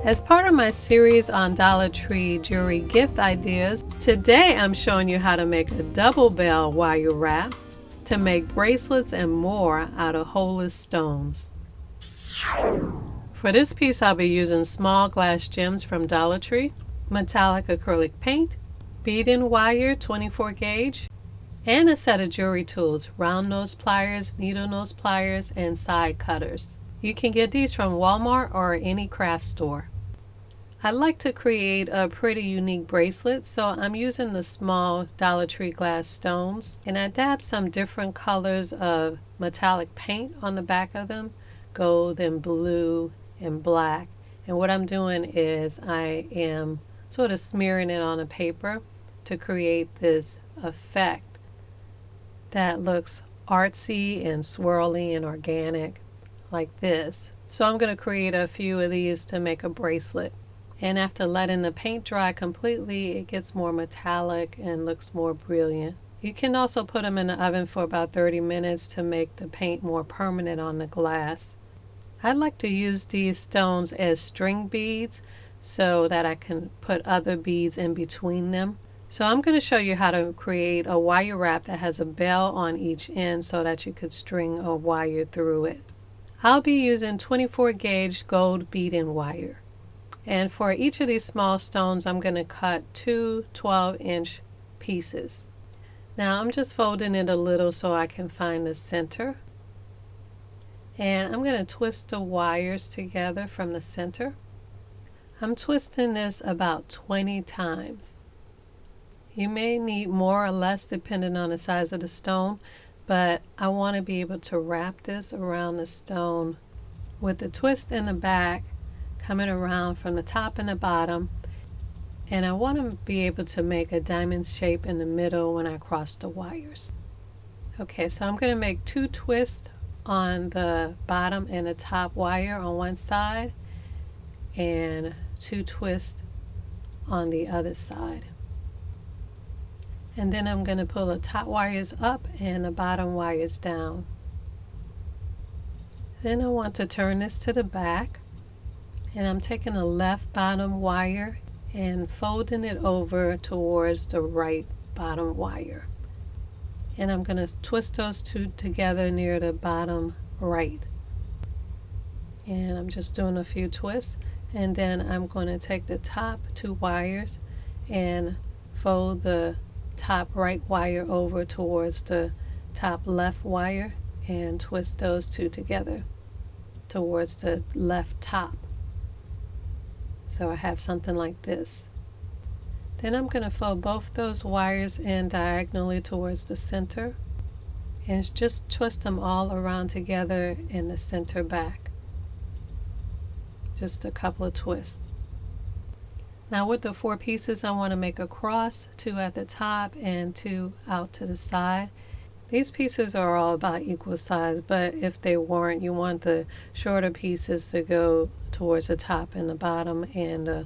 As part of my series on Dollar Tree jewelry gift ideas, today I'm showing you how to make a double bell wire wrap to make bracelets and more out of holeless stones. For this piece I'll be using small glass gems from Dollar Tree, metallic acrylic paint, bead-in wire 24 gauge, and a set of jewelry tools, round nose pliers, needle nose pliers, and side cutters. You can get these from Walmart or any craft store. I'd like to create a pretty unique bracelet, so I'm using the small Dollar Tree glass stones, and I dabbed some different colors of metallic paint on the back of them, gold and blue and black. And what I'm doing is I am sort of smearing it on a paper to create this effect that looks artsy and swirly and organic like this. So I'm going to create a few of these to make a bracelet. And after letting the paint dry completely, it gets more metallic and looks more brilliant. You can also put them in the oven for about 30 minutes to make the paint more permanent on the glass. I like to use these stones as string beads so that I can put other beads in between them. So I'm going to show you how to create a wire wrap that has a bell on each end so that you could string a wire through it. I'll be using 24 gauge gold bead-in wire. And for each of these small stones, I'm going to cut two 12-inch pieces. Now I'm just folding it a little so I can find the center. And I'm going to twist the wires together from the center. I'm twisting this about 20 times. You may need more or less depending on the size of the stone, but I want to be able to wrap this around the stone with the twist in the back coming around from the top and the bottom, and I want to be able to make a diamond shape in the middle when I cross the wires. Okay, so I'm going to make two twists on the bottom and the top wire on one side and two twists on the other side. And then I'm going to pull the top wires up and the bottom wires down. Then I want to turn this to the back, and I'm taking the left bottom wire and folding it over towards the right bottom wire. And I'm going to twist those two together near the bottom right. And I'm just doing a few twists, and then I'm going to take the top two wires and fold the top right wire over towards the top left wire and twist those two together towards the left top. So I have something like this. Then I'm going to fold both those wires in diagonally towards the center and just twist them all around together in the center back. Just a couple of twists. Now with the four pieces, I want to make a cross, two at the top and two out to the side. These pieces are all about equal size, but if they weren't, you want the shorter pieces to go towards the top and the bottom, and the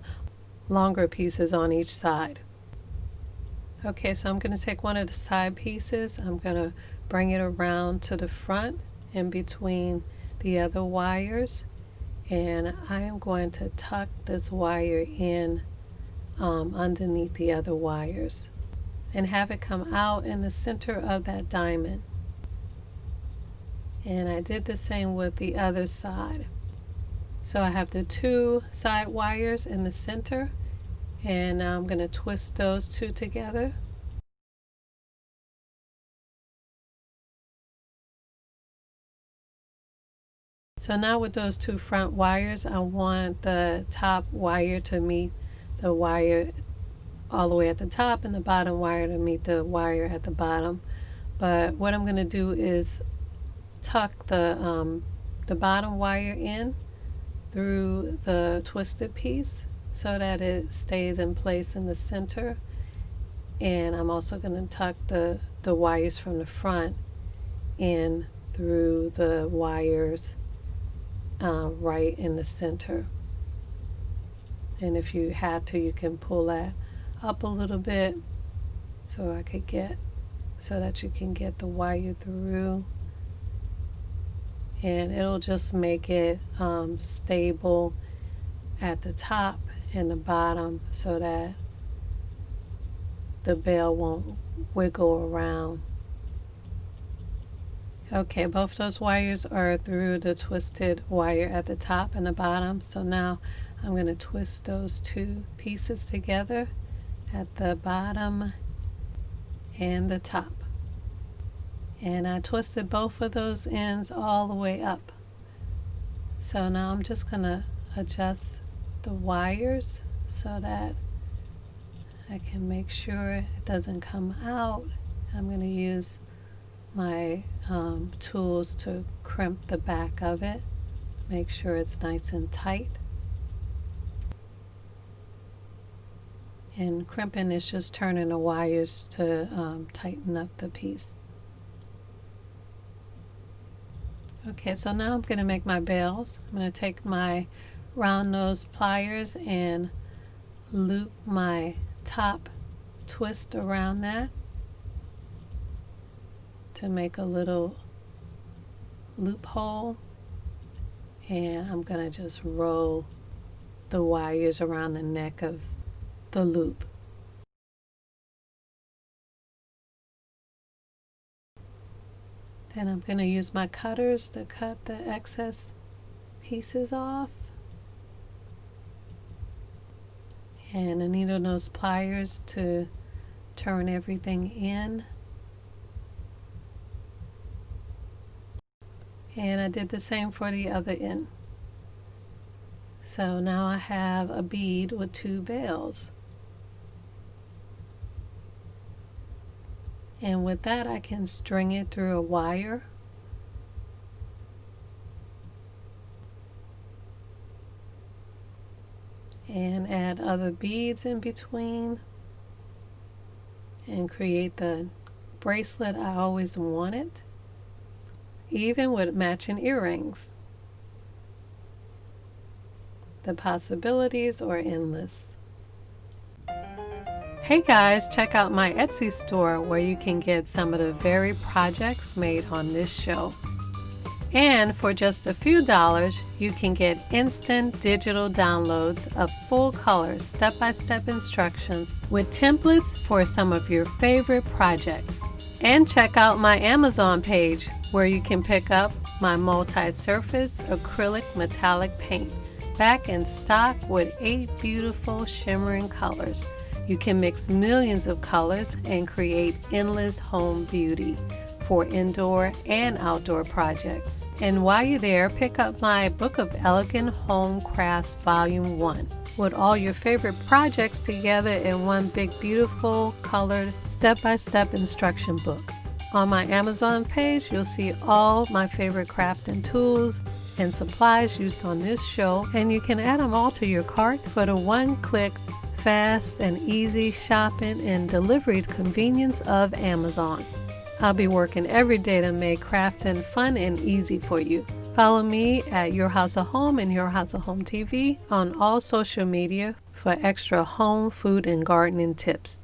longer pieces on each side. Okay, so I'm going to take one of the side pieces. I'm going to bring it around to the front in between the other wires, and I am going to tuck this wire in underneath the other wires and have it come out in the center of that diamond. And I did the same with the other side. So I have the two side wires in the center, and now I'm going to twist those two together. So now with those two front wires, I want the top wire to meet the wire all the way at the top and the bottom wire to meet the wire at the bottom. But what I'm going to do is tuck the bottom wire in through the twisted piece so that it stays in place in the center, and I'm also going to tuck the wires from the front in through the wires right in the center. And if you have to, you can pull that up a little bit so that you can get the wire through, and it'll just make it stable at the top and the bottom so that the bell won't wiggle around. Okay, both those wires are through the twisted wire at the top and the bottom. So now I'm going to twist those two pieces together at the bottom and the top. And I twisted both of those ends all the way up. So now I'm just going to adjust the wires so that I can make sure it doesn't come out. I'm going to use my tools to crimp the back of it, make sure it's nice and tight. And crimping is just turning the wires to tighten up the piece. Okay, so now I'm going to make my bells. I'm going to take my round nose pliers and loop my top twist around that to make a little loophole, and I'm going to just roll the wires around the neck of the loop. Then I'm going to use my cutters to cut the excess pieces off, and the needle nose pliers to turn everything in. And I did the same for the other end. So now I have a bead with two bells. And with that I can string it through a wire. And add other beads in between. And create the bracelet I always wanted, even with matching earrings. The possibilities are endless. Hey guys, check out my Etsy store where you can get some of the very projects made on this show. And for just a few dollars, you can get instant digital downloads of full color step-by-step instructions with templates for some of your favorite projects. And check out my Amazon page where you can pick up my multi-surface acrylic metallic paint, back in stock with 8 beautiful shimmering colors. You can mix millions of colors and create endless home beauty for indoor and outdoor projects. And while you're there, pick up my Book of Elegant Home Crafts Volume 1 with all your favorite projects together in one big beautiful colored step-by-step instruction book. On my Amazon page, you'll see all my favorite crafting tools and supplies used on this show, and you can add them all to your cart for the one-click, fast and easy shopping and delivery convenience of Amazon. I'll be working every day to make crafting fun and easy for you. Follow me at Your House of Home and Your House of Home TV on all social media for extra home, food, and gardening tips.